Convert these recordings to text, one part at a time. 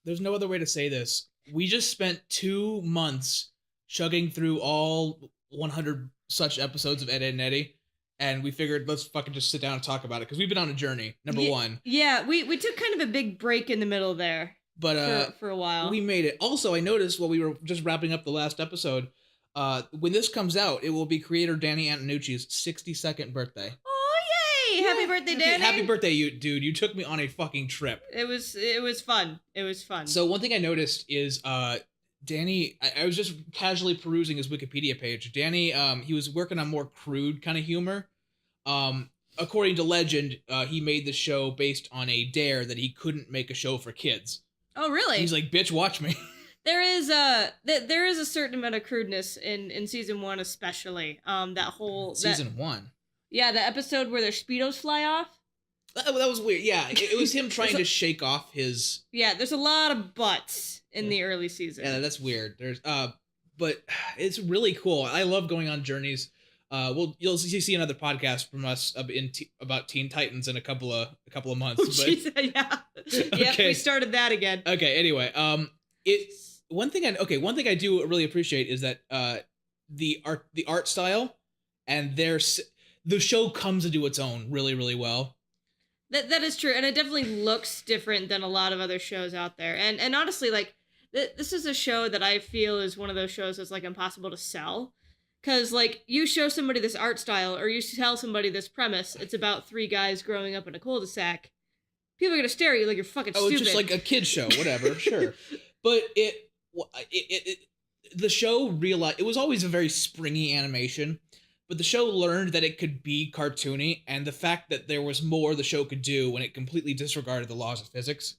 there's no other way to say this. We just spent 2 months chugging through all 100 such episodes of Ed, Edd and Eddy, and we figured let's fucking just sit down and talk about it because we've been on a journey. Number one. Yeah, we took kind of a big break in the middle there. But for a while. We made it. Also, I noticed while we were just wrapping up the last episode, when this comes out, it will be creator Danny Antonucci's 62nd birthday. Oh, yay! Yeah. Happy birthday, Danny! Happy birthday, you dude. You took me on a fucking trip. It was fun. It was fun. So one thing I noticed is Danny, I was just casually perusing his Wikipedia page. Danny, he was working on more crude kind of humor. According to legend, he made the show based on a dare that he couldn't make a show for kids. Oh, really? He's like, bitch, watch me. There is a certain amount of crudeness in season 1, especially. Season 1. Yeah, the episode where their Speedos fly off. That was weird. Yeah, it was him trying to shake off his. Yeah, there's a lot of butts in the early season. Yeah, that's weird. But it's really cool. I love going on journeys. You'll see another podcast from us about Teen Titans in a couple of months. Oh, yeah. Okay. Yep, we started that again. Okay. Anyway, one thing I do really appreciate is that the art style and the show comes into its own really, really well. That is true, and it definitely looks different than a lot of other shows out there. And honestly, like this is a show that I feel is one of those shows that's like impossible to sell. Because, like, you show somebody this art style, or you tell somebody this premise, it's about 3 guys growing up in a cul-de-sac, people are going to stare at you like you're fucking stupid. Oh, it's just like a kid's show, whatever, sure. But the show realized, it was always a very springy animation, but the show learned that it could be cartoony, and the fact that there was more the show could do when it completely disregarded the laws of physics.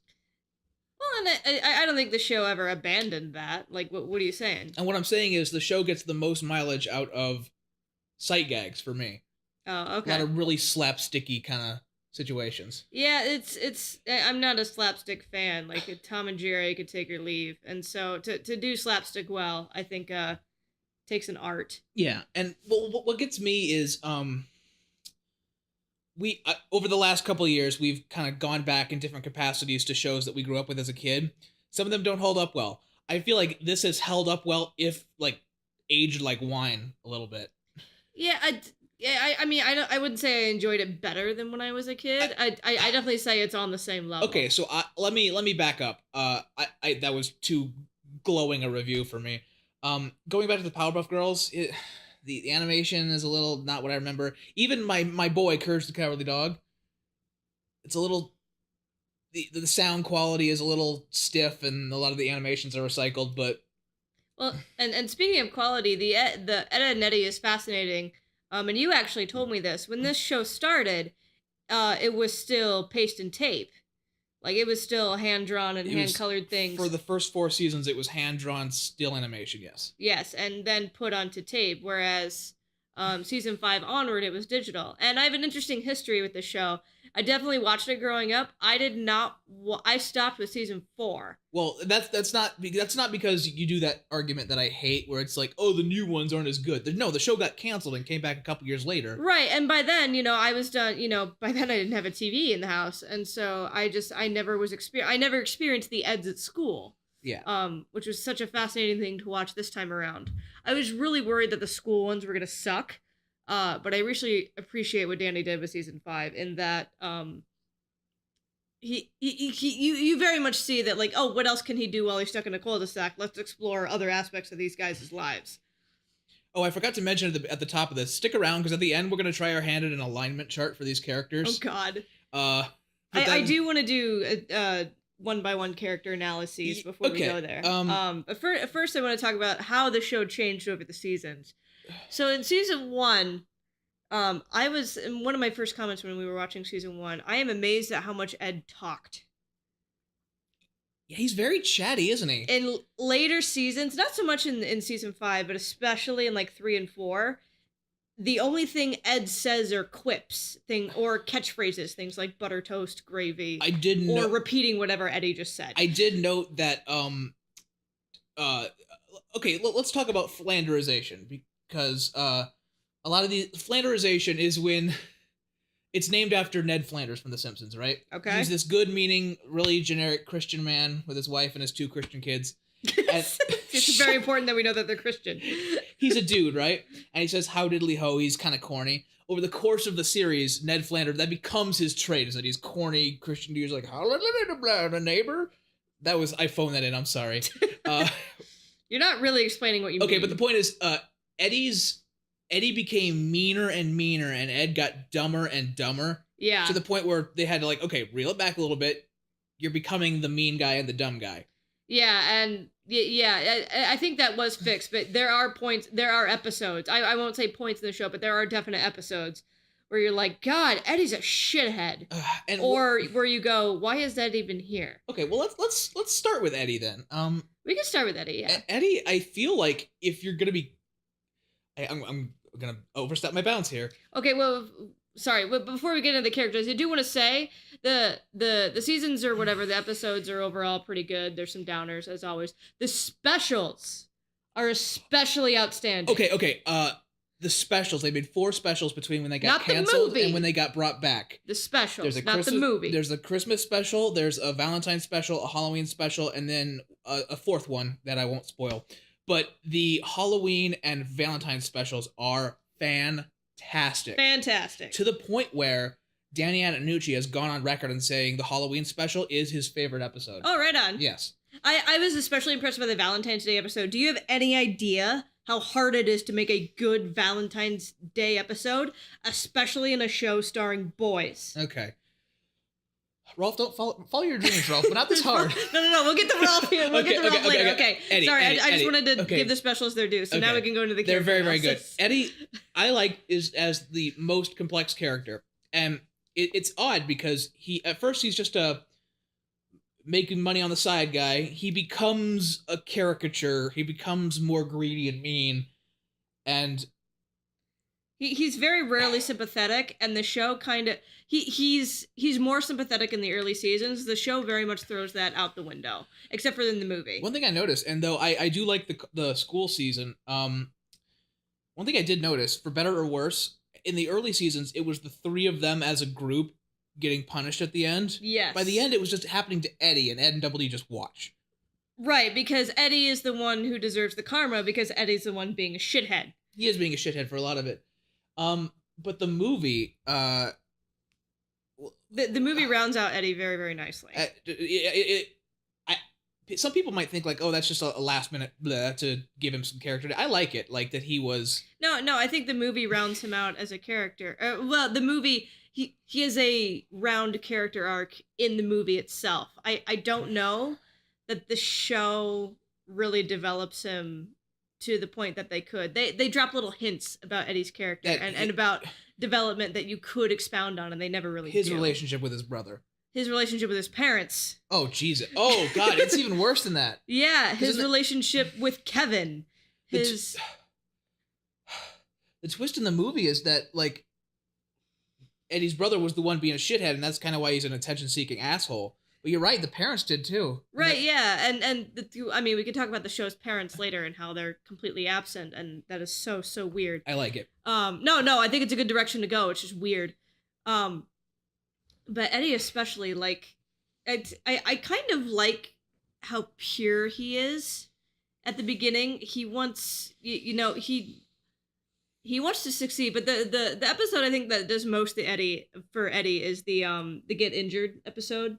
Well, and I don't think the show ever abandoned that. Like, what are you saying? And what I'm saying is the show gets the most mileage out of sight gags for me. Oh, okay. A lot of really slapsticky kind of situations. Yeah, it's. I'm not a slapstick fan. Like, Tom and Jerry could take or leave, and so to do slapstick well, I think takes an art. Yeah, and what gets me is we over the last couple of years, we've kind of gone back in different capacities to shows that we grew up with as a kid. Some of them don't hold up well. I feel like this has held up well if like aged like wine a little bit. Yeah, I mean, I wouldn't say I enjoyed it better than when I was a kid. I definitely say it's on the same level. Okay, so let me back up. I that was too glowing a review for me. Going back to the Powerpuff Girls, the animation is a little not what I remember. Even my boy, Courage the Cowardly Dog, it's a little... The sound quality is a little stiff, and a lot of the animations are recycled, but... Well, and speaking of quality, the Ed, and Eddy is fascinating. And you actually told me this. When this show started, it was still paste and tape. Like, it was still hand-drawn and hand-colored things. For the first 4 seasons, it was hand-drawn still animation, yes. Yes, and then put onto tape, whereas season 5 onward, it was digital. And I have an interesting history with the show. I definitely watched it growing up. I did not... I stopped with season 4. Well, that's not because you do that argument that I hate, where it's like, oh, the new ones aren't as good. No, the show got canceled and came back a couple years later. Right, and by then, I was done. By then I didn't have a TV in the house, and so I never experienced the Eds at school. Yeah. Which was such a fascinating thing to watch this time around. I was really worried that the school ones were gonna suck. But I really appreciate what Danny did with season 5 in that you very much see that, like, oh, what else can he do while he's stuck in a cul-de-sac? Let's explore other aspects of these guys' lives. Oh, I forgot to mention at the top of this. Stick around, because at the end we're gonna try our hand at an alignment chart for these characters. Oh God. I do want to do one-by-one character analyses before we go there. But first I want to talk about how the show changed over the seasons. So in season 1, I was, in one of my first comments when we were watching season 1, I am amazed at how much Ed talked. Yeah, he's very chatty, isn't he? In later seasons, not so much in season 5, but especially in like 3 and 4, the only thing Ed says are quips, or catchphrases, things like butter toast, gravy. Or repeating whatever Eddy just said. I did note that, okay, let's talk about Flanderization, because a lot of the Flanderization is when It's named after Ned Flanders from The Simpsons, right? Okay. He's this good-meaning, really generic Christian man with his wife and his 2 Christian kids. And it's very important that we know that they're Christian. He's a dude, right? And he says, how diddly ho, he's kind of corny. Over the course of the series, Ned Flanders, that becomes his trait, is that he's corny Christian dudes like, a neighbor? That was, I phoned that in, I'm sorry. You're not really explaining what you mean. Okay, but the point is, Eddy became meaner and meaner, and Ed got dumber and dumber. Yeah. To the point where they had to like, okay, reel it back a little bit. You're becoming the mean guy and the dumb guy. Yeah, and I think that was fixed, but there are episodes. I won't say points in the show, but there are definite episodes where you're like, God, Eddie's a shithead. Or where you go, why is that even here? Okay, well let's start with Eddy then. We can start with Eddy, yeah. Eddy, I feel like if you're gonna be, I'm gonna overstep my bounds here. Okay, well, sorry, but before we get into the characters, I do want to say the seasons or whatever, the episodes are overall pretty good. There's some downers, as always. The specials are especially outstanding. Okay, the specials, they made 4 specials between when they got Not canceled the and when they got brought back. The specials, There's not the movie. There's a Christmas special, there's a Valentine's special, a Halloween special, and then a 4th one that I won't spoil. But the Halloween and Valentine's specials are fantastic. Fantastic. To the point where Danny Antonucci has gone on record and saying the Halloween special is his favorite episode. Oh, right on. Yes. I was especially impressed by the Valentine's Day episode. Do you have any idea how hard it is to make a good Valentine's Day episode, especially in a show starring boys? Okay. Rolf, don't follow your dreams, Rolf, but not this hard. No. We'll get to Rolf here. We'll get to Rolf later. Okay. Eddy, sorry, Eddy, I just Eddy. wanted to Okay. give the specialists their due. So now we can go into the character They're very, very good. analysis. Eddy, I like is as the most complex character. And it's odd because at first he's just a making money on the side guy. He becomes a caricature. He becomes more greedy and mean. And he's very rarely sympathetic, and the show kind of he's more sympathetic in the early seasons. The show very much throws that out the window, except for in the movie. one thing I noticed, and though I do like the school season, one thing I did notice, for better or worse, in the early seasons, it was the 3 of them as a group getting punished at the end. Yes. By the end, it was just happening to Eddy, and Ed and Double D just watch. Right, because Eddy is the one who deserves the karma, because Eddie's the one being a shithead. He is being a shithead for a lot of it. But the movie, The movie rounds out Eddy very, very nicely. Some people might think like, oh, that's just a last minute blah to give him some character. I like it, like that he was. No, I think the movie rounds him out as a character. Well, the movie, he has a round character arc in the movie itself. I don't know that the show really develops him to the point that they could. They drop little hints about Eddy's character and about development that you could expound on, and they never really His do. relationship with his brother. His relationship with his parents. Oh, Jesus. Oh, God, it's even worse than that. Yeah, his relationship with Kevin. The twist in the movie is that, like, Eddy's brother was the one being a shithead, and that's kind of why he's an attention-seeking asshole. But you're right, the parents did too. Right, yeah, and I mean, we could talk about the show's parents later and how they're completely absent, and that is so weird. I like it. No, I think it's a good direction to go. It's just weird. But Eddy especially, like, I kind of like how pure he is at the beginning. He wants, he wants to succeed, but the episode I think that does most for Eddy is the get injured episode.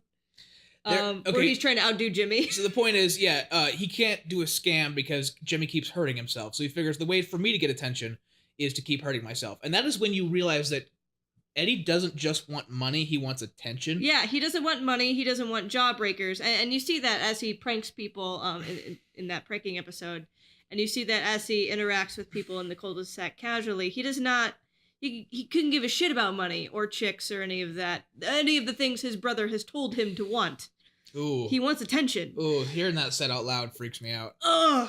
Where he's trying to outdo Jimmy. So the point is, he can't do a scam because Jimmy keeps hurting himself. So he figures the way for me to get attention is to keep hurting myself. And that is when you realize that Eddy doesn't just want money, he wants attention. Yeah, he doesn't want money, he doesn't want jawbreakers. And you see that as he pranks people in that pranking episode. And you see that as he interacts with people in the cul-de-sac casually. He does not... He couldn't give a shit about money or chicks or any of that. Any of the things his brother has told him to want. Ooh. He wants attention. Ooh, hearing that said out loud freaks me out. Ugh.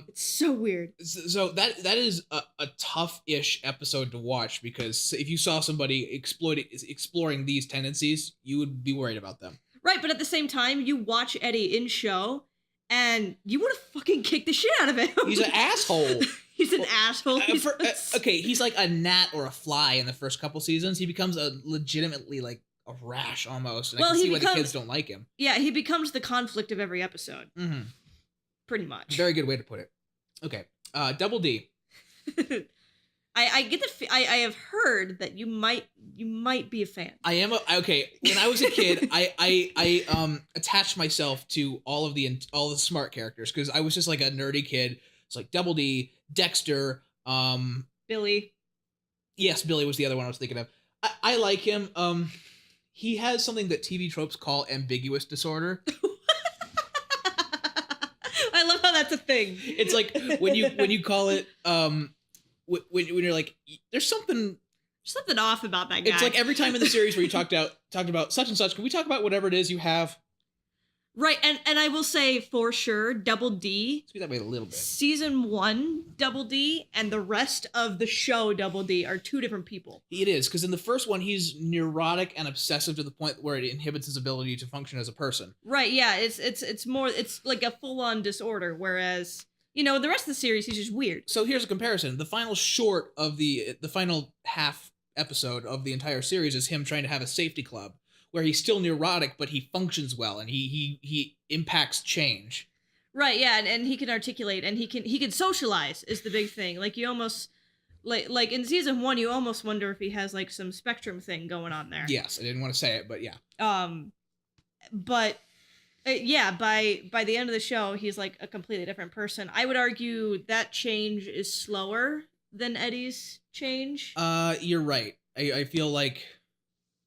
It's so weird. So that is a tough-ish episode to watch, because if you saw somebody exploring these tendencies, you would be worried about them. Right, but at the same time, you watch Eddy in show, and you want to fucking kick the shit out of him. He's an asshole. He's an asshole. Okay, he's like a gnat or a fly in the first couple seasons. He becomes a legitimately like a rash almost. And I can see why the kids don't like him. Yeah, he becomes the conflict of every episode. Mm-hmm. Pretty much. Very good way to put it. Okay, Double D. I get I have heard that you might be a fan. I am okay. When I was a kid, I attached myself to all the smart characters because I was just like a nerdy kid. It's like Double D, Dexter, Billy. Yes, Billy was the other one I was thinking of. I like him. He has something that TV tropes call ambiguous disorder. I love how that's a thing. It's like when you call it when you're like, there's something off about that guy. It's like every time in the series where you talked about such and such, can we talk about whatever it is you have? Right, and I will say for sure, Double D. Speak that way a little bit. Season 1, Double D, and the rest of the show, Double D, are two different people. It is, because in the first one, he's neurotic and obsessive to the point where it inhibits his ability to function as a person. Right, yeah, it's more, it's like a full-on disorder, whereas, the rest of the series, he's just weird. So here's a comparison. The final short of the final half episode of the entire series is him trying to have a safety club, where he's still neurotic, but he functions well, and he impacts change. Right, yeah, and he can articulate, and he can socialize is the big thing. Like you almost like in season 1, you almost wonder if he has like some spectrum thing going on there. Yes, I didn't want to say it, but yeah. But yeah, by the end of the show, he's like a completely different person. I would argue that change is slower than Eddy's change. You're right. I feel like.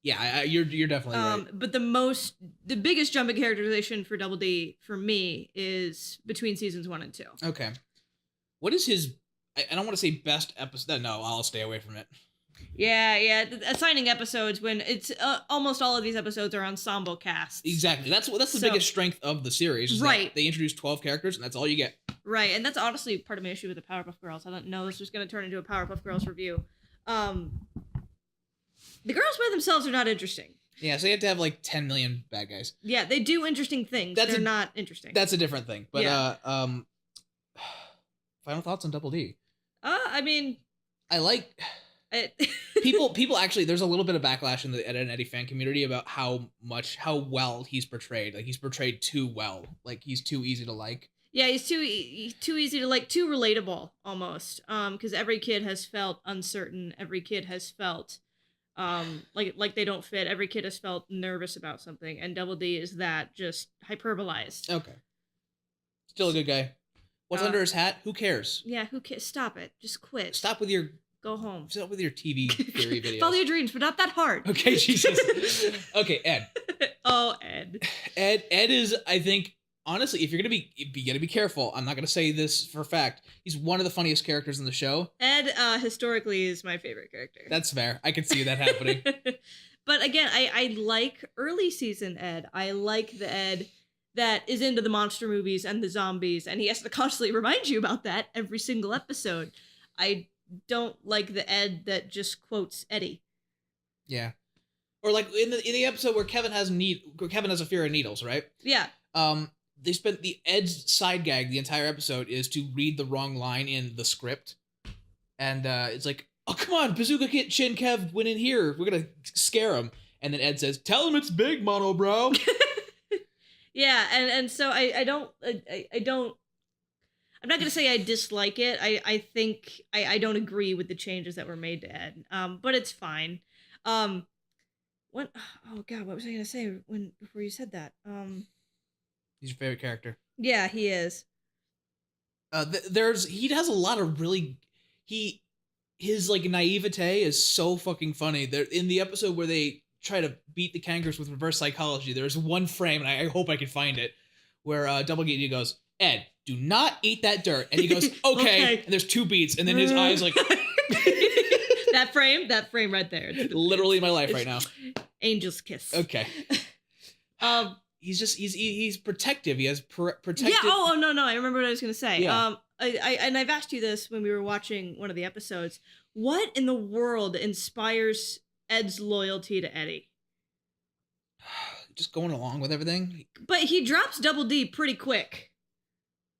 Yeah, you're definitely right. But the biggest jump in characterization for Double D for me is between seasons 1 and 2. Okay, what is his? I don't want to say best episode. No, I'll stay away from it. Yeah. Assigning episodes when it's almost all of these episodes are ensemble casts. Exactly. That's the biggest strength of the series. Right. They introduce 12 characters, and that's all you get. Right, and that's honestly part of my issue with the Powerpuff Girls. I didn't know this was going to turn into a Powerpuff Girls review. The girls by themselves are not interesting. Yeah, so you have to have like 10 million bad guys. Yeah, they do interesting things. They're not interesting. That's a different thing. But final thoughts on Double D. I mean, I like people actually. There's a little bit of backlash in the Ed and Eddy fan community about how well he's portrayed. Like he's portrayed too well. Like he's too easy to like. Yeah, he's too easy to like, too relatable almost. Because every kid has felt uncertain. Every kid has felt like they don't fit. Every kid has felt nervous about something, and Double D is that, just hyperbolized. Okay. Still a good guy. What's under his hat? Who cares? Yeah, who cares? Stop it. Just quit. Stop with your... Go home. Stop with your TV theory videos. Follow your dreams, but not that hard. Okay, Jesus. Okay, Ed. Oh, Ed. Ed is, I think, honestly, if you're gonna be careful. I'm not gonna say this for a fact. He's one of the funniest characters in the show. Ed, historically, is my favorite character. That's fair. I can see that happening. But again, I like early season Ed. I like the Ed that is into the monster movies and the zombies, and he has to constantly remind you about that every single episode. I don't like the Ed that just quotes Eddy. Yeah. Or like in the episode where Kevin has a fear of needles, right? Yeah. They spent the Ed's side gag the entire episode is to read the wrong line in the script. And it's like, oh, come on, Bazooka Chin Kev went in here. We're going to scare him. And then Ed says, tell him it's big, mono bro. Yeah, and so I don't, I'm not going to say I dislike it. I think I don't agree with the changes that were made to Ed. But it's fine. Oh God, what was I going to say before you said that? He's your favorite character. Yeah, he is. He has a lot of really, his like naivete is so fucking funny. There in the episode where they try to beat the Kankers with reverse psychology, there's one frame, and I hope I can find it, where Double D goes, Ed, do not eat that dirt. And he goes, okay. And there's 2 beats, and then his eyes like... that frame right there. Literally my life right now. Angel's kiss. Okay. He's protective. He has protective... Yeah, oh, no, I remember what I was going to say. Yeah. I've asked you this when we were watching one of the episodes. What in the world inspires Ed's loyalty to Eddy? Just going along with everything. But he drops Double D pretty quick.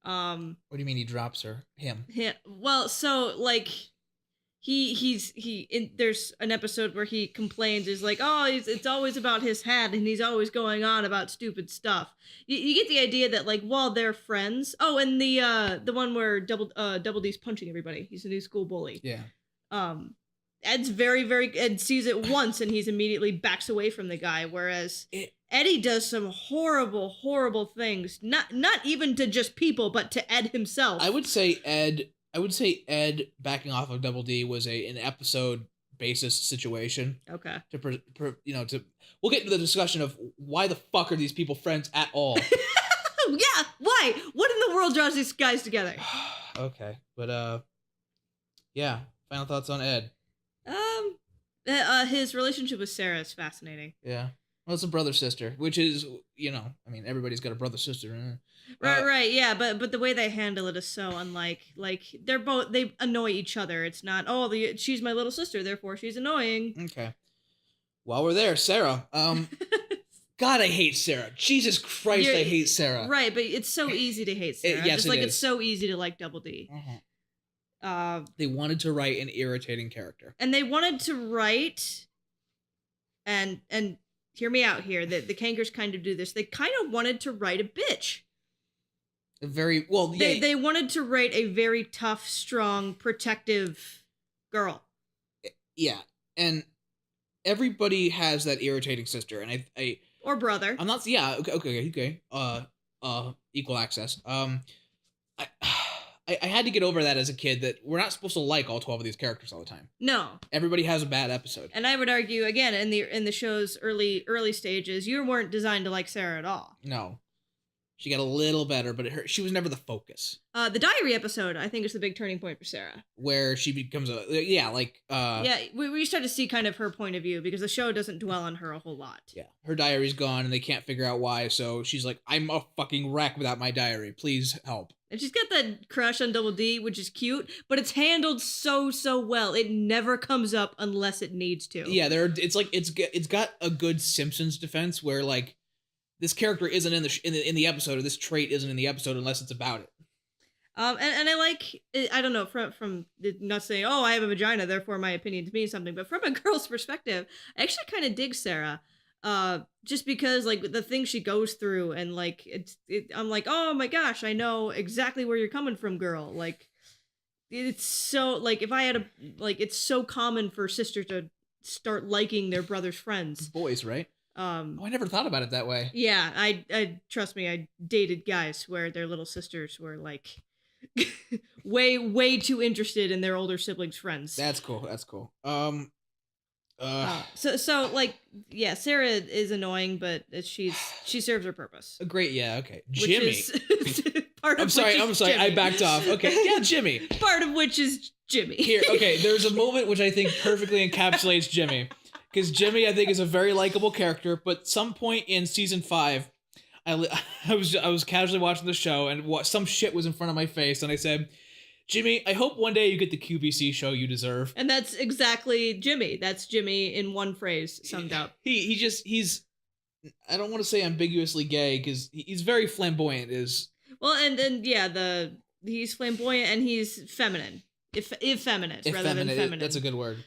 What do you mean he drops her? Him. Yeah, well, so like there's an episode where he complains, is like, oh, it's always about his hat, and he's always going on about stupid stuff. You get the idea that like while they're friends. Oh, and the one where Double D's punching everybody. He's a new school bully. Yeah. Ed's Ed sees it once and he's immediately backs away from the guy, whereas Eddy does some horrible things, not even to just people, but to Ed himself. I would say Ed backing off of Double D was an episode basis situation. Okay. We'll get into the discussion of why the fuck are these people friends at all. Yeah, why? What in the world draws these guys together? Okay, but yeah. Final thoughts on Ed. His relationship with Sarah is fascinating. Yeah. Well, it's a brother-sister, which is, everybody's got a brother-sister. Right, yeah, but the way they handle it is so unlike, like, they annoy each other. It's not, she's my little sister, therefore she's annoying. Okay. While we're there, Sarah, God, I hate Sarah. Jesus Christ, I hate Sarah. Right, but it's so easy to hate Sarah. Yes, it is. It's so easy to like Double D. They wanted to write an irritating character. And they wanted to write, and hear me out here, that the Kankers kind of do this. They kind of wanted to write a bitch. They wanted to write a very tough, strong, protective girl. Yeah, and everybody has that irritating sister, and I or brother. I'm not. Yeah. Okay. Equal access. I had to get over that as a kid, that we're not supposed to like all 12 of these characters all the time. No. Everybody has a bad episode. And I would argue, again, in the show's early stages, you weren't designed to like Sarah at all. No. She got a little better, but she was never the focus. The diary episode, I think, is the big turning point for Sarah. Where she becomes where we start to see kind of her point of view, because the show doesn't dwell on her a whole lot. Yeah. Her diary's gone, and they can't figure out why, so she's like, I'm a fucking wreck without my diary. Please help. And she's got that crush on Double D, which is cute, but it's handled so well. It never comes up unless it needs to. Yeah, it's got a good Simpsons defense where, like, this character isn't in the episode, or this trait isn't in the episode unless it's about it. And I like, I don't know, from not saying, oh, I have a vagina, therefore my opinions mean something, but from a girl's perspective, I actually kind of dig Sarah. Just because, like, the things she goes through, and like I'm like, oh my gosh, I know exactly where you're coming from, girl. Like, it's so, like, if I had it's so common for sisters to start liking their brother's friends. Boys, right? I never thought about it that way. Yeah, I trust me, I dated guys where their little sisters were like way too interested in their older siblings' friends. That's cool. So like, yeah, Sarah is annoying, but she serves her purpose. Great, yeah, okay. Jimmy. I'm sorry, Jimmy. I backed off. Okay, yeah, Jimmy. Part of which is Jimmy. Here, okay, there's a moment which I think perfectly encapsulates Jimmy. Because Jimmy, I think, is a very likable character, but some point in season 5, I was casually watching the show, and some shit was in front of my face, and I said, Jimmy, I hope one day you get the QVC show you deserve. And that's exactly Jimmy. That's Jimmy in one phrase summed up. He's I don't want to say ambiguously gay, because he's very flamboyant. He's flamboyant and he's feminine. Effeminate rather than feminine. That's a good word.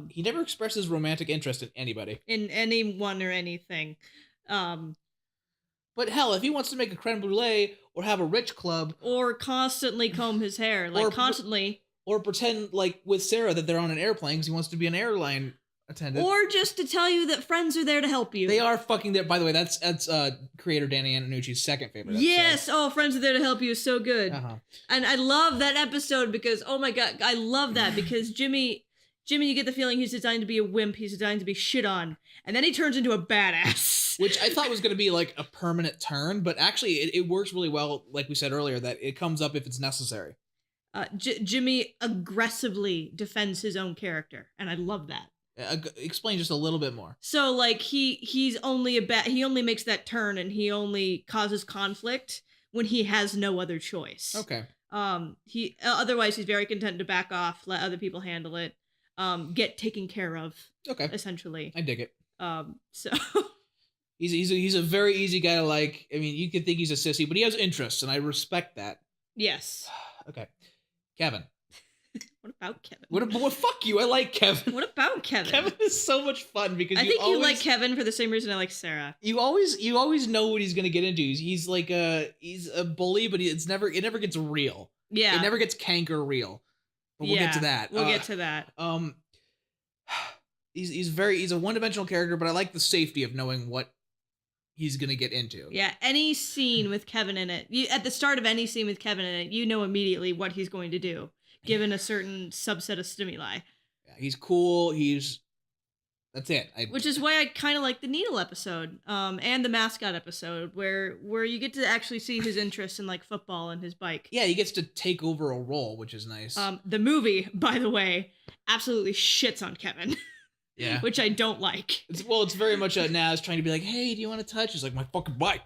He never expresses romantic interest in anybody. In anyone or anything. But hell, if he wants to make a creme brulee or have a rich club, or constantly comb his hair, or pretend like with Sarah that they're on an airplane because he wants to be an airline attendant, or just to tell you that friends are there to help you. They are fucking there. By the way, that's creator Danny Antonucci's second favorite episode. Yes, friends are there to help you is so good. And I love that episode because, oh my god, I love that because Jimmy, you get the feeling he's designed to be a wimp, he's designed to be shit on, and then he turns into a badass. Which I thought was going to be like a permanent turn, but actually it works really well, like we said earlier, that it comes up if it's necessary. Jimmy aggressively defends his own character, and I love that. Explain just a little bit more. So, like, he only makes that turn, and he only causes conflict when he has no other choice. Okay. Otherwise he's very content to back off, let other people handle it, get taken care of. Okay. Essentially. I dig it. So he's a very easy guy to like. I mean, you could think he's a sissy, but he has interests, and I respect that. Yes. Okay. Kevin. What about Kevin? What? Fuck you. I like Kevin. What about Kevin? Kevin is so much fun because I think you like Kevin for the same reason I like Sarah. You always know what he's gonna get into. He's like he's a bully, but it never gets real. Yeah. It never gets canker real. But we'll get to that. We'll get to that. He's a one-dimensional character, but I like the safety of knowing what he's gonna get into. Yeah, any scene with Kevin in it, at the start of any scene with Kevin in it, you know immediately what he's going to do, given a certain subset of stimuli. Yeah, he's cool. That's it. Which is why I kind of like the Needle episode, and the mascot episode, where you get to actually see his interest in like football and his bike. Yeah, he gets to take over a role, which is nice. The movie, by the way, absolutely shits on Kevin. Yeah. Which I don't like. It's very much Nazz trying to be like, hey, do you want to touch? He's like, my fucking bike.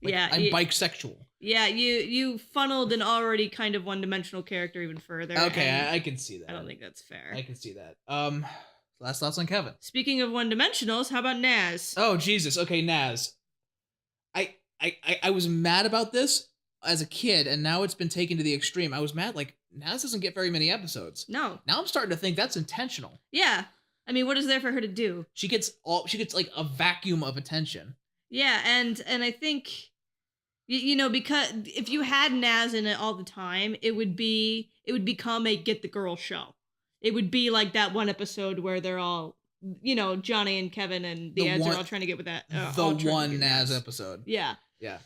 Like, yeah. I'm bike sexual. Yeah, you funneled an already kind of one-dimensional character even further. Okay, I can see that. I don't think that's fair. I can see that. Last thoughts on Kevin. Speaking of one-dimensionals, how about Nazz? Oh, Jesus. Okay, Nazz. I was mad about this as a kid, and now it's been taken to the extreme. I was mad, like, Nazz doesn't get very many episodes. No. Now I'm starting to think that's intentional. Yeah. I mean, what is there for her to do? She gets like a vacuum of attention. Yeah, and I think, you know, because if you had Nazz in it all the time, it would become a get the girl show. It would be like that one episode where they're all, you know, Jonny and Kevin and the Eds are all trying to get with that. The one Nazz episode. Yeah. Yeah.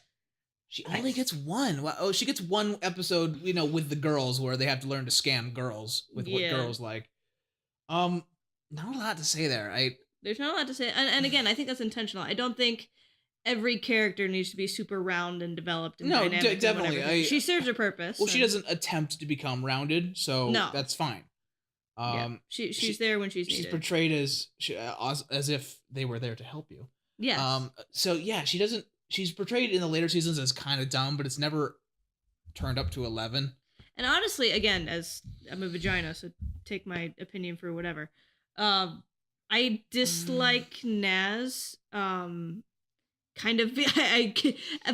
She only gets one. Oh, she gets one episode, you know, with the girls where they have to learn to scam girls with what girls like. Not a lot to say there. There's not a lot to say. And again, I think that's intentional. I don't think every character needs to be super round and developed and dynamic. Definitely. She serves her purpose. Well, she doesn't attempt to become rounded, so that's fine. She's there when she's needed. She's portrayed as if they were there to help you. Yes. So yeah, she's portrayed in the later seasons as kind of dumb, but it's never turned up to 11. And honestly, again, as I'm a vagina, so take my opinion for whatever. I dislike Nazz, kind of,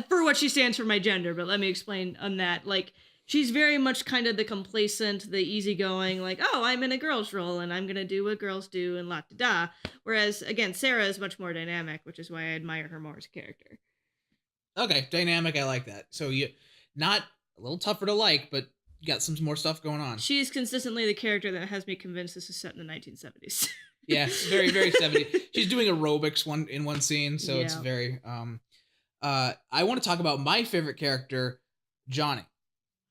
for what she stands for my gender, but let me explain on that. Like, she's very much kind of the complacent, the easygoing, like, oh, I'm in a girl's role and I'm gonna do what girls do and la-da-da. Whereas, again, Sarah is much more dynamic, which is why I admire her more as a character. Okay, dynamic, I like that. So not a little tougher to like, but you got some more stuff going on. She's consistently the character that has me convinced this is set in the 1970s. Yeah, very, very 70s. She's doing aerobics in one scene, so it's very... I want to talk about my favorite character, Jonny.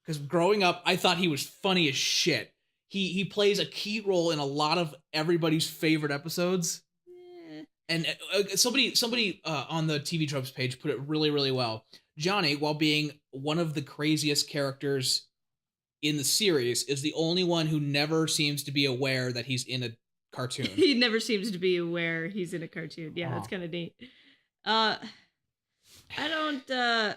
Because growing up, I thought he was funny as shit. He plays a key role in a lot of everybody's favorite episodes. And somebody on the TV Tropes page put it really, really well. Jonny, while being one of the craziest characters in the series, is the only one who never seems to be aware that he's in a cartoon. He never seems to be aware he's in a cartoon. Yeah, that's kind of neat. I don't know.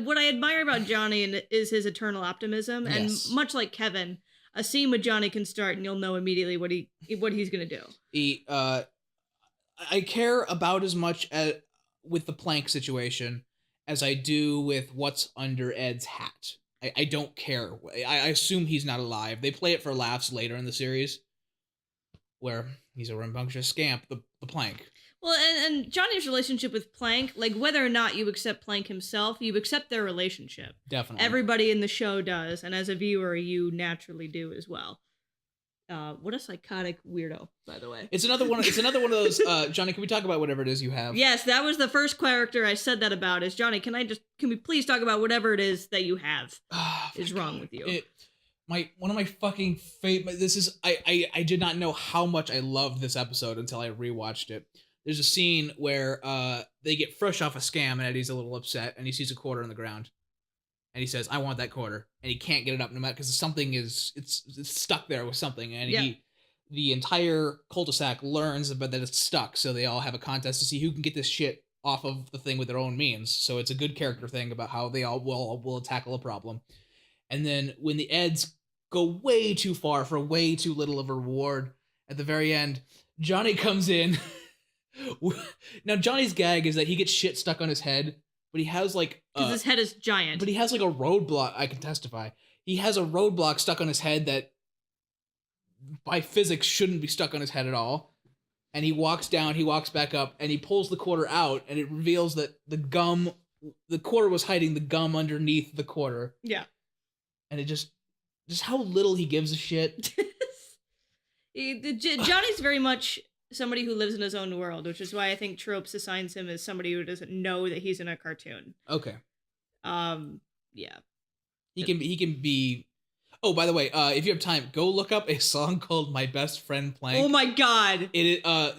What I admire about Jonny is his eternal optimism, and much like Kevin, a scene with Jonny can start and you'll know immediately what he's gonna do. I care about as much with the plank situation as I do with what's under Ed's hat. I don't care. I assume he's not alive. They play it for laughs later in the series, where he's a rambunctious scamp, the Plank. Well, and Johnny's relationship with Plank, like, whether or not you accept Plank himself, you accept their relationship. Definitely. Everybody in the show does, and as a viewer, you naturally do as well. What a psychotic weirdo, by the way. It's another one of those, Jonny, can we talk about whatever it is you have? Yes, that was the first character I said that about, is Jonny, can we please talk about whatever it is that you have is wrong with you? One of my fucking favorite, this is, I did not know how much I loved this episode until I rewatched it. There's a scene where they get fresh off a scam and Eddy's a little upset and he sees a quarter on the ground. And he says, I want that quarter. And he can't get it up no matter, because something it's stuck there with something. And the entire cul-de-sac learns that it's stuck. So they all have a contest to see who can get this shit off of the thing with their own means. So it's a good character thing about how they all will tackle a problem. And then when the Eds go way too far for way too little of a reward, at the very end, Jonny comes in. Now, Johnny's gag is that he gets shit stuck on his head but he has like because his head is giant. But he has like a roadblock. I can testify. He has a roadblock stuck on his head that, by physics, shouldn't be stuck on his head at all. And he walks down, he walks back up, and he pulls the quarter out, and it reveals that the quarter was hiding the gum underneath the quarter. Yeah. And it just how little he gives a shit. Johnny's very much somebody who lives in his own world, which is why I think Tropes assigns him as somebody who doesn't know that he's in a cartoon. Okay. Yeah. He can be. Oh, by the way, if you have time, go look up a song called "My Best Friend Plank." Oh my god!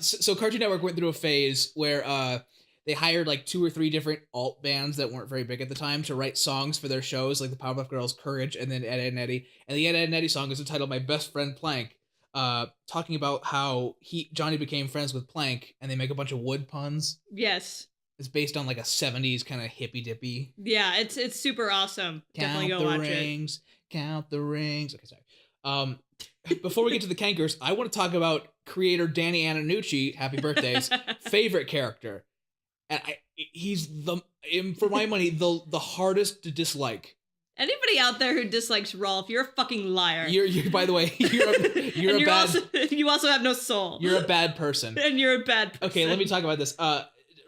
So Cartoon Network went through a phase where they hired like 2 or 3 different alt bands that weren't very big at the time to write songs for their shows, like the Powerpuff Girls, Courage, and then Ed, and Eddy. And the Ed, and Eddy song is entitled "My Best Friend Plank," talking about how Johnny became friends with Plank, and they make a bunch of wood puns. Yes. It's based on like a 70s kind of hippy dippy. Yeah, it's super awesome. Definitely go watch it. Count the rings. Okay, sorry. Before we get to the Kankers, I want to talk about creator Danny Antonucci, happy birthdays, favorite character. And he's for my money, the hardest to dislike. Anybody out there who dislikes Rolf, you're a fucking liar. You're by the way, you also have no soul. You're a bad person. And you're a bad person. Okay, let me talk about this.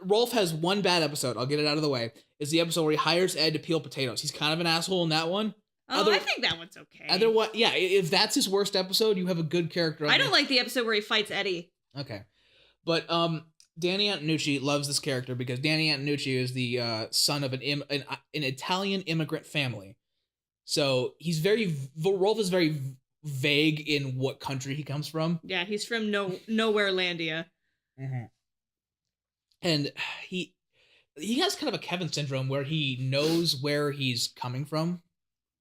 Rolf has one bad episode. I'll get it out of the way. It's the episode where he hires Ed to peel potatoes. He's kind of an asshole in that one. Oh, I think that one's okay. Otherwise, yeah, if that's his worst episode, you have a good character. I don't like the episode where he fights Eddy. Okay. But Danny Antonucci loves this character because Danny Antonucci is the son of an Italian immigrant family. So Rolf is very vague in what country he comes from. Yeah, he's from nowhere landia. Mm-hmm. And he has kind of a Kevin syndrome where he knows where he's coming from.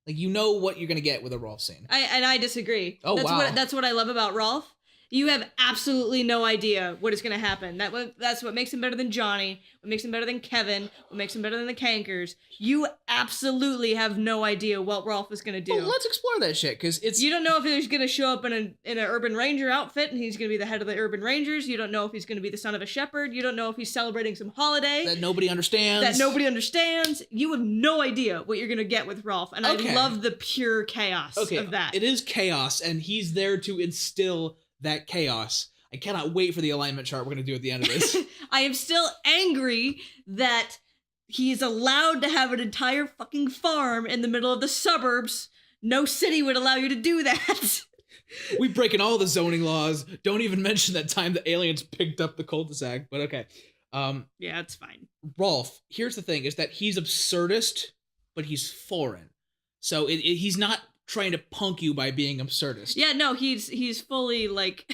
Like, you know what you're going to get with a Rolf scene. I disagree. Oh, wow. That's what I love about Rolf. You have absolutely no idea what is going to happen. That's what makes him better than Jonny, what makes him better than Kevin, what makes him better than the Kankers. You absolutely have no idea what Rolf is going to do. Well, let's explore that shit, because You don't know if he's going to show up in an Urban Ranger outfit and he's going to be the head of the Urban Rangers. You don't know if he's going to be the son of a shepherd. You don't know if he's celebrating some holiday. That nobody understands. You have no idea what you're going to get with Rolf, and I love the pure chaos of that. It is chaos, and he's there to instill that chaos. I cannot wait for the alignment chart we're going to do at the end of this. I am still angry that he's allowed to have an entire fucking farm in the middle of the suburbs. No city would allow you to do that. We breaking all the zoning laws. Don't even mention that time the aliens picked up the cul-de-sac, but okay. Yeah, it's fine. Rolf, here's the thing, is that he's absurdist, but he's foreign. So he's not trying to punk you by being absurdist. Yeah, no, he's fully like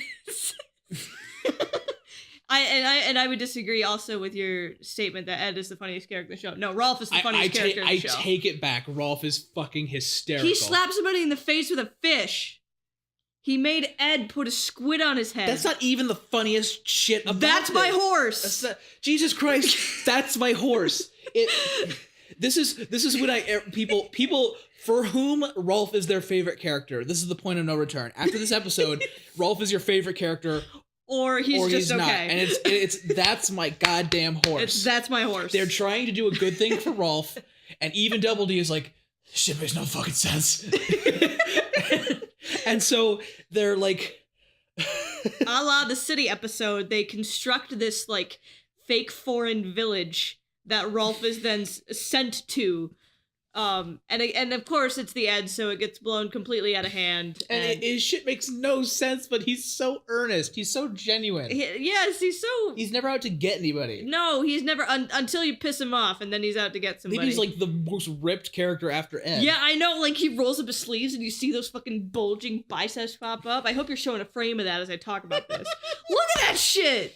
I would disagree also with your statement that Ed is the funniest character in the show. No, Rolf is the funniest character in the show. I take it back. Rolf is fucking hysterical. He slapped somebody in the face with a fish. He made Ed put a squid on his head. That's not even the funniest shit about That's my horse. Jesus Christ, that's my horse. This is when people for whom Rolf is their favorite character. This is the point of no return. After this episode, Rolf is your favorite character, or he's just not. Okay. And it's that's my goddamn horse. That's my horse. They're trying to do a good thing for Rolf, and even Double D is like, this shit makes no fucking sense. And so they're like, a la the city episode, they construct this like fake foreign village that Rolf is then sent to. And of course it's the Ed, so it gets blown completely out of hand. And his shit makes no sense, but he's so earnest. He's so genuine. He's never out to get anybody. No, he's never, until you piss him off, and then he's out to get somebody. He's like the most ripped character after Ed. Yeah, I know, like he rolls up his sleeves and you see those fucking bulging biceps pop up. I hope you're showing a frame of that as I talk about this. Look at that shit!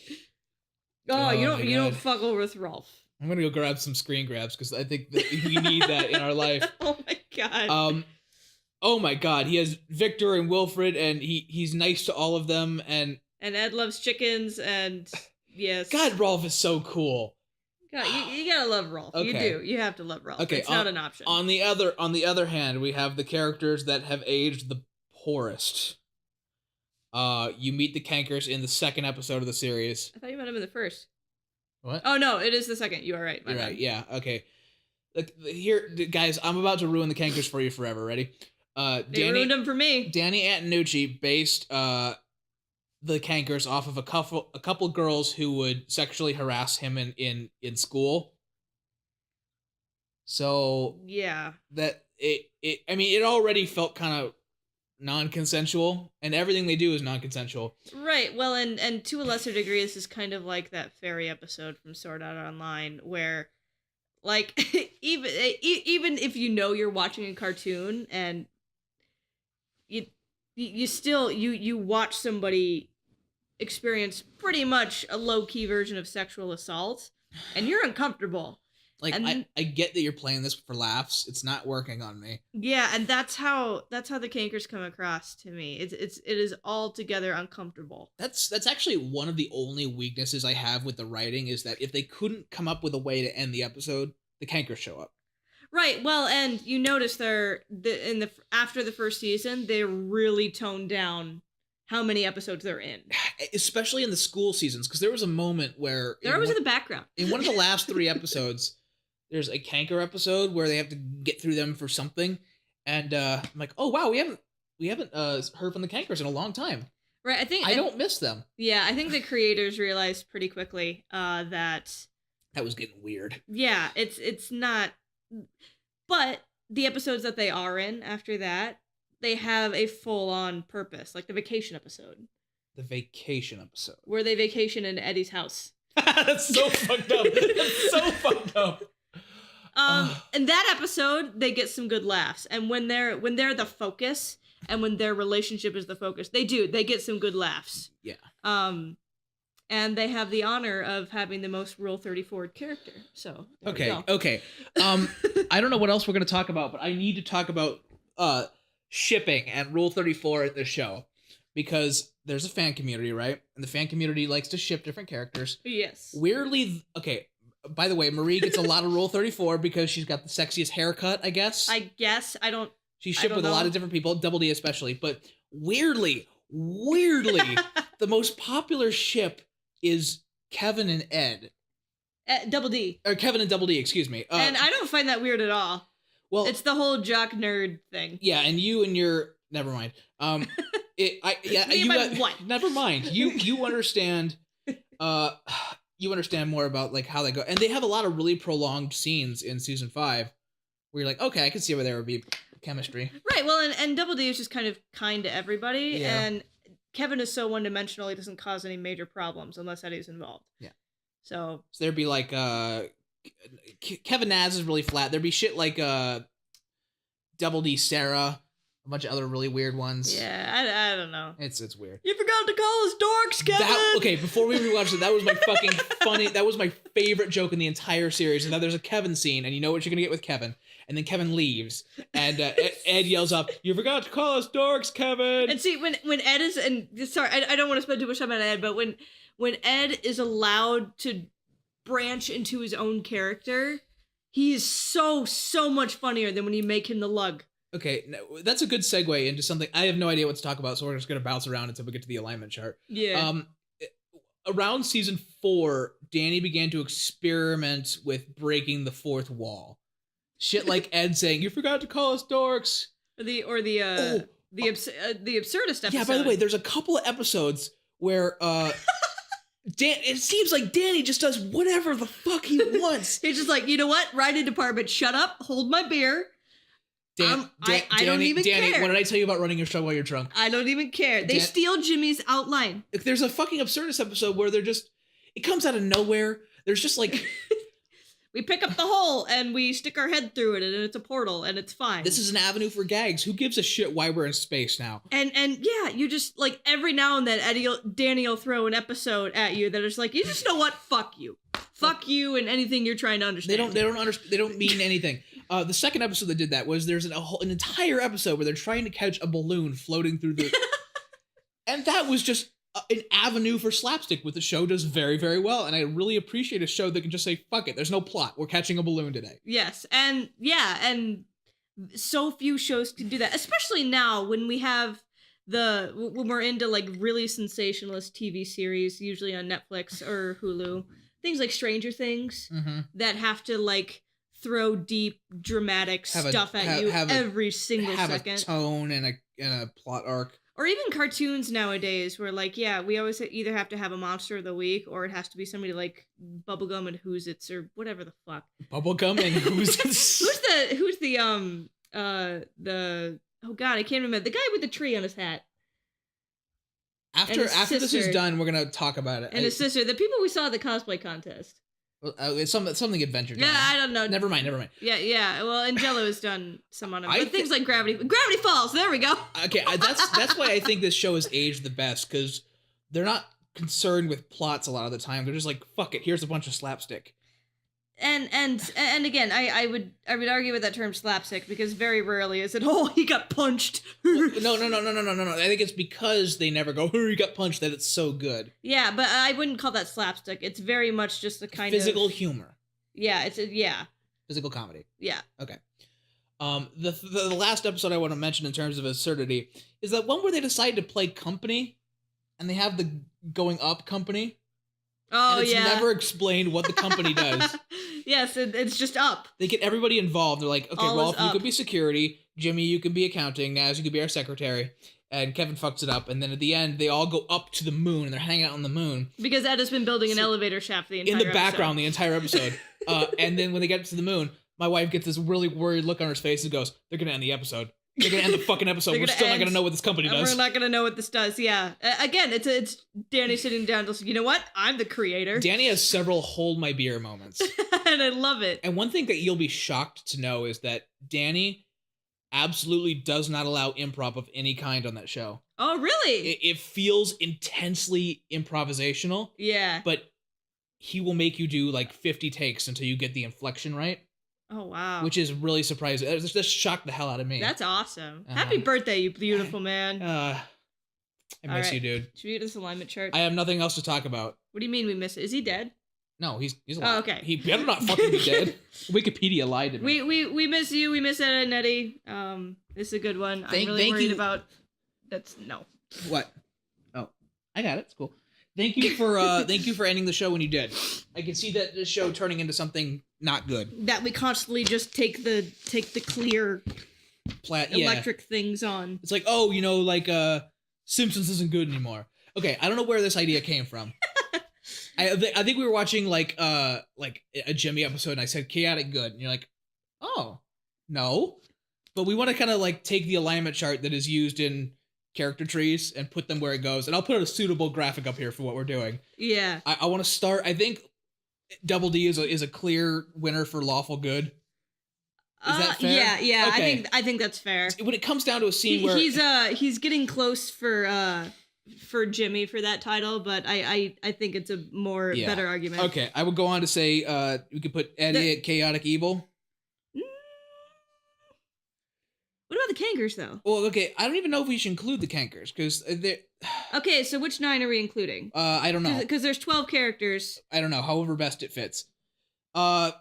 Oh, you don't fuck over with Rolf. I'm gonna go grab some screen grabs because I think that we need that in our life. Oh my god. Oh my god. He has Victor and Wilfred, and he's nice to all of them, and Ed loves chickens, and yes. God, Rolf is so cool. God, you gotta love Rolf. Okay. You do. You have to love Rolf. Okay, it's not an option. On the other hand, we have the characters that have aged the poorest. You meet the Kankers in the second episode of the series. I thought you met him in the first. What? Oh no, it is the second. You are right. You're right. Yeah. Okay. Like here, guys, I'm about to ruin the Kankers for you forever. Ready? They ruined them for me. Danny Antonucci based the Kankers off of a couple girls who would sexually harass him in school. So yeah, that it already felt kind of non-consensual, and everything they do is non-consensual. Right. Well, and to a lesser degree, this is kind of like that fairy episode from Sword Art Online, where, like, even if you know you're watching a cartoon and you still you watch somebody experience pretty much a low-key version of sexual assault, and you're uncomfortable. Like, and I get that you're playing this for laughs. It's not working on me. Yeah, and that's how the Kankers come across to me. It is altogether uncomfortable. That's actually one of the only weaknesses I have with the writing, is that if they couldn't come up with a way to end the episode, the Kankers show up. Right. Well, and you notice after the first season, they really toned down how many episodes they're in, especially in the school seasons, because there was a moment where they're always in the background. In one of the last 3 episodes, there's a Kanker episode where they have to get through them for something, and I'm like, oh wow, we haven't heard from the Kankers in a long time. Right. I don't miss them. Yeah, I think the creators realized pretty quickly that was getting weird. Yeah, it's not. But the episodes that they are in after that, they have a full-on purpose, like the vacation episode. The vacation episode. Where they vacation in Eddy's house. That's so fucked up. That's so fucked up. In that episode, they get some good laughs. And when they're the focus, and when their relationship is the focus, they get some good laughs. Yeah. And they have the honor of having the most Rule 34 character. So okay. I don't know what else we're gonna talk about, but I need to talk about shipping and Rule 34 at the show, because there's a fan community, right? And the fan community likes to ship different characters. Yes. Weirdly, okay. By the way, Marie gets a lot of Rule 34 because she's got the sexiest haircut, I guess. I don't. She's shipped with a lot of different people, Double D especially. But weirdly, the most popular ship is Kevin and Ed. Double D. Or Kevin and Double D, excuse me. And I don't find that weird at all. Well, it's the whole jock nerd thing. Yeah, and you and your never mind. What? Never mind. You understand. You understand more about like how they go, and they have a lot of really prolonged scenes in season 5, where you're like, okay, I can see where there would be chemistry. Right. Well, and Double D is just kind to everybody, yeah. And Kevin is so one-dimensional; he doesn't cause any major problems unless Eddy's involved. Yeah. So there'd be like Kevin Nazz is really flat. There'd be shit like Double D Sarah, a bunch of other really weird ones. Yeah, I don't know. It's weird. You forgot to call us dorks, Kevin. Okay, before we rewatched it, that was my fucking funny. That was my favorite joke in the entire series. And now there's a Kevin scene, and you know what you're gonna get with Kevin. And then Kevin leaves, and Ed yells up, "You forgot to call us dorks, Kevin!" And see, when Ed is, and sorry, I don't want to spend too much time on Ed, but when Ed is allowed to branch into his own character, he is so much funnier than when you make him the lug. Okay, that's a good segue into something. I have no idea what to talk about, so we're just going to bounce around until we get to the alignment chart. Yeah. Around season 4, Danny began to experiment with breaking the fourth wall. Shit like Ed saying, "You forgot to call us dorks." The absurdist episode. Yeah, by the way, there's a couple of episodes where it seems like Danny just does whatever the fuck he wants. He's just like, you know what? Writing department, shut up, hold my beer. I don't even care. Danny, what did I tell you about running your show while you're drunk? I don't even care. They steal Jimmy's outline. There's a fucking absurdist episode where it comes out of nowhere. There's just like... We pick up the hole and we stick our head through it, and it's a portal, and it's fine. This is an avenue for gags. Who gives a shit why we're in space now? And yeah, you just, like, every now and then, Danny will throw an episode at you that is like, you just know what? Fuck you. Fuck you and anything you're trying to understand. They don't mean anything. The second episode that did that was there's an entire episode where they're trying to catch a balloon floating through the... And that was just an avenue for slapstick, which the show does very, very well. And I really appreciate a show that can just say, fuck it, there's no plot. We're catching a balloon today. Yes. And yeah, and so few shows can do that, especially now when we have when we're into like really sensationalist TV series, usually on Netflix or Hulu. things like Stranger Things Mm-hmm. that have to like throw deep dramatic stuff at you every single second. Have a tone and a plot arc. Or even cartoons nowadays where like, yeah, we always either have to have a monster of the week or it has to be somebody like Bubblegum and Whoozits or whatever the fuck. Bubblegum and Whoozits. who's the oh god, I can't remember. The guy with the tree on his hat. After this is done, we're gonna talk about it. And his sister, the people we saw at the cosplay contest. It's something adventure. Yeah, I don't know. Never mind. Yeah. Well, Angelo has done some on him, but things like Gravity Falls. There we go. Okay, that's why I think this show has aged the best, because they're not concerned with plots a lot of the time. They're just like, fuck it, here's a bunch of slapstick. And again, I would argue with that term slapstick because very rarely is it, oh, he got punched. No. I think it's because they never go, oh, he got punched, that it's so good. Yeah, but I wouldn't call that slapstick. It's very much just a kind physical humor. Yeah, Physical comedy. Yeah. Okay. The last episode I want to mention in terms of absurdity is that one where they decide to play company, and they have the going up company. Oh, and it's never explained what the company does. Yes, it's just up. They get everybody involved. They're like, okay, Rolf, you could be security. Jimmy, you can be accounting. Nazz, you could be our secretary. And Kevin fucks it up. And then at the end, they all go up to the moon, and they're hanging out on the moon. Because Ed has been building an elevator shaft the entire episode. In the background, the entire episode. And then when they get to the moon, my wife gets this really worried look on her face and goes, they're going to end the episode. They're gonna end the fucking episode. We're still not gonna know what this company does. We're not gonna know what this does. Yeah. Again, it's Danny sitting down. You know what? I'm the creator. Danny has several hold my beer moments, and I love it. And one thing that you'll be shocked to know is that Danny absolutely does not allow improv of any kind on that show. Oh, really? It feels intensely improvisational. Yeah. But he will make you do like 50 takes until you get the inflection right. Oh, wow. Which is really surprising. It just shocked the hell out of me. That's awesome. Happy birthday, you beautiful man. I miss you, dude. Should we get this alignment chart? I have nothing else to talk about. What do you mean we miss it? Is he dead? No, he's alive. Oh, okay. He better not fucking be dead. Wikipedia lied to me. We miss you. We miss Ed and Eddy. This is a good one. I'm really worried about... That's... No. What? Oh, I got it. It's cool. Thank you for ending the show when you did. I can see that this show turning into something not good. That we constantly just take the clear electric things on. It's like, oh, like Simpsons isn't good anymore. Okay, I don't know where this idea came from. I think we were watching like a Jimmy episode, and I said chaotic good, and you're like, oh, no. But we want to kind of like take the alignment chart that is used in character trees and put them where it goes, and I'll put a suitable graphic up here for what we're doing. Yeah. I want to start. I think Double D is a clear winner for lawful good. Is that fair? Yeah. Okay. I think that's fair. When it comes down to a scene where he's getting close for Jimmy for that title, but I think it's a better argument. Okay, I would go on to say we could put Eddy at chaotic evil. What about the Kankers, though? Well, okay, I don't even know if we should include the Kankers, because they're... Okay, so which 9 are we including? I don't know. Because there's 12 characters. I don't know, however best it fits. True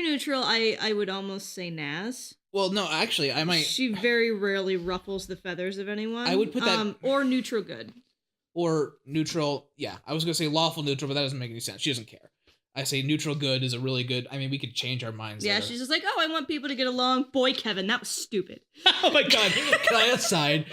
neutral, I would almost say Nazz. Well, no, actually, I might... She very rarely ruffles the feathers of anyone. I would put that... Or neutral good. Or neutral, yeah. I was going to say lawful neutral, but that doesn't make any sense. She doesn't care. I say neutral good is a really good... I mean, we could change our minds. Yeah, she's just like, oh, I want people to get along. Boy, Kevin, that was stupid. Oh my god, can I aside?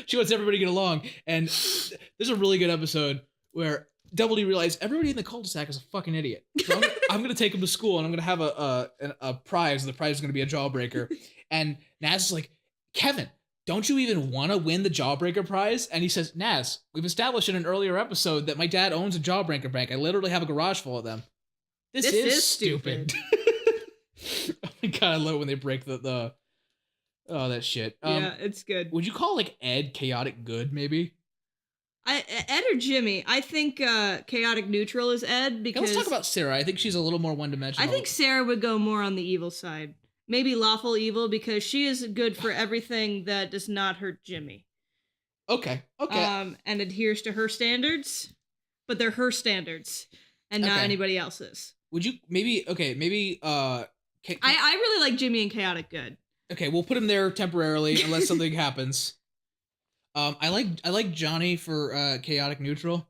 She wants everybody to get along. And there's a really good episode where Double D realized everybody in the cul-de-sac is a fucking idiot. So I'm going to take him to school, and I'm going to have a prize, and the prize is going to be a jawbreaker. And Nazz is like, Kevin, don't you even want to win the Jawbreaker prize? And he says, Nazz, we've established in an earlier episode that my dad owns a Jawbreaker bank. I literally have a garage full of them. This is stupid. Oh my god, I love it when they break the oh, that shit. Yeah, it's good. Would you call like Ed chaotic good, maybe? Ed or Jimmy? I think chaotic neutral is Ed, because... Let's talk about Sarah. I think she's a little more one-dimensional. I think Sarah would go more on the evil side. Maybe lawful evil, because she is good for everything that does not hurt Jimmy. Okay. And adheres to her standards, but they're her standards and not anybody else's. Would you maybe I really like Jimmy and chaotic good. Okay, we'll put him there temporarily unless something happens. I like Jonny for chaotic neutral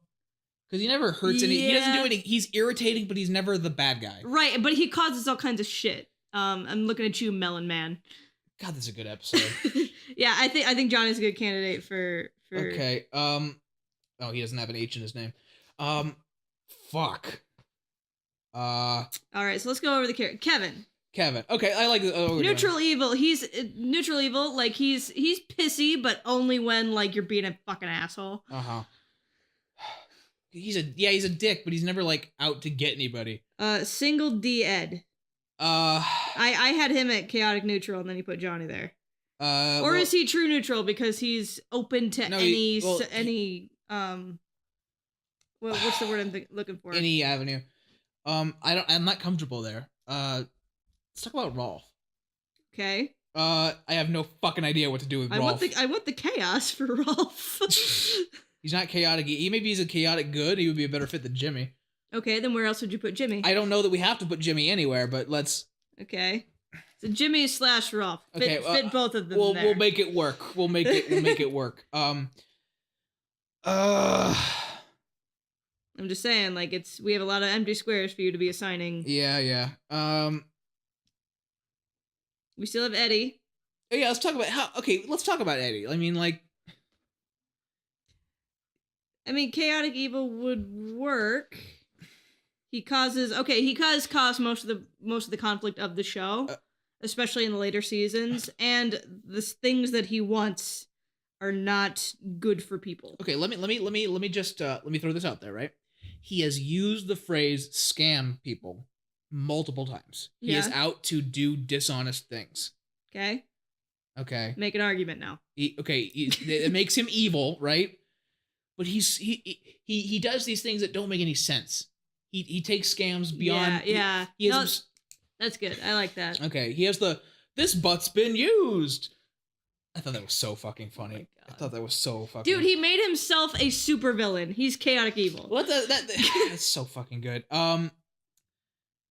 because he never hurts any. He doesn't do any. He's irritating, but he's never the bad guy. Right, but he causes all kinds of shit. I'm looking at you, Melon Man. God, that's a good episode. Yeah, I think Johnny's a good candidate for. Okay. Oh, he doesn't have an H in his name. Fuck. All right, so let's go over the character. Kevin. Okay, I like neutral evil. He's neutral evil. Like he's pissy, but only when like you're being a fucking asshole. He's a dick, but he's never like out to get anybody. Single D Ed. I had him at chaotic neutral, and then he put Jonny there. Or is he true neutral because he's open to any what's the word I'm looking for? Any avenue. I'm not comfortable there. Let's talk about Rolf. Okay. I have no fucking idea what to do with Rolf. I want the chaos for Rolf. He's not chaotic. Maybe he's a chaotic good. He would be a better fit than Jimmy. Okay, then where else would you put Jimmy? I don't know that we have to put Jimmy anywhere, but let's. Okay. So Jimmy / Rolf. Fit both of them. We'll make it work. We'll make it work. I'm just saying, like we have a lot of empty squares for you to be assigning. Yeah. We still have Eddy. Yeah, let's talk about Eddy. I mean, chaotic evil would work. He cause most of the conflict of the show, especially in the later seasons, and the things that he wants are not good for people. Okay, let me just throw this out there, right? He has used the phrase scam people multiple times. He is out to do dishonest things. Okay. Make an argument now. It makes him evil, right? But he does these things that don't make any sense. He takes scams beyond. Yeah. That's good. I like that. Okay. He has this butt's been used. I thought that was so fucking funny. I thought that was so fucking. Dude, he made himself a supervillain. He's chaotic evil. That's so fucking good. I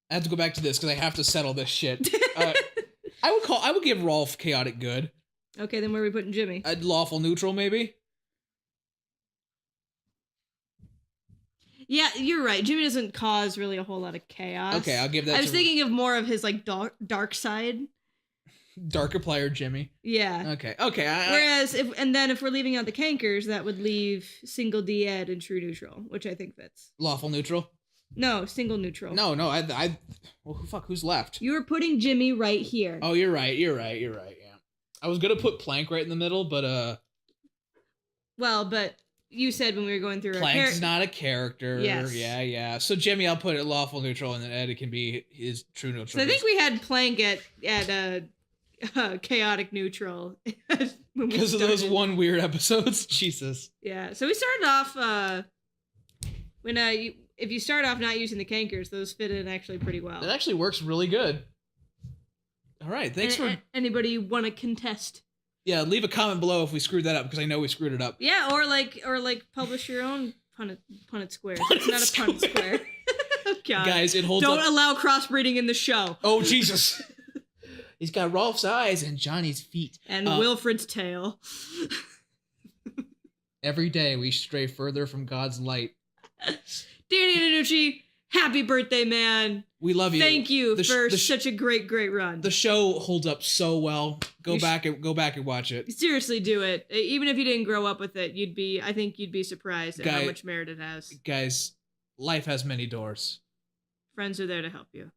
have to go back to this because I have to settle this shit. I would give Rolf chaotic good. Okay, then where are we putting Jimmy? Lawful neutral, maybe. Yeah, you're right. Jimmy doesn't cause really a whole lot of chaos. Okay, I'll give that. I was thinking of more of his like dark side. Darker player Jimmy. Yeah. Okay. Whereas if we're leaving out the Kankers, that would leave single D Ed and true neutral, which I think fits. Lawful neutral. No, single neutral. No. Well, who's left? You were putting Jimmy right here. Oh, you're right. Yeah. I was gonna put Plank right in the middle, but Well, but you said when we were going through Plank's not a character. Yes. Yeah. So Jimmy, I'll put it lawful neutral, and then Eddy can be his true neutral. So I think we had Plank at chaotic neutral because of those one weird episodes. Jesus. Yeah. So we started off when if you start off not using the Kankers, those fit in actually pretty well. That actually works really good. All right, thanks for anybody want to contest. Yeah, leave a comment below if we screwed that up because I know we screwed it up. Yeah, or publish your own Punnett squares. It's not a Punnett square. Oh, God. Guys, it holds. Don't allow crossbreeding in the show. Oh Jesus. He's got Rolf's eyes and Johnny's feet and Wilfred's tail. Every day we stray further from God's light. Danny Antonucci, happy birthday, man. We love you. Thank you for such a great run. The show holds up so well. Go back and watch it. Seriously, do it. Even if you didn't grow up with it, I think you'd be surprised at how much merit it has. Guys, life has many doors. Friends are there to help you.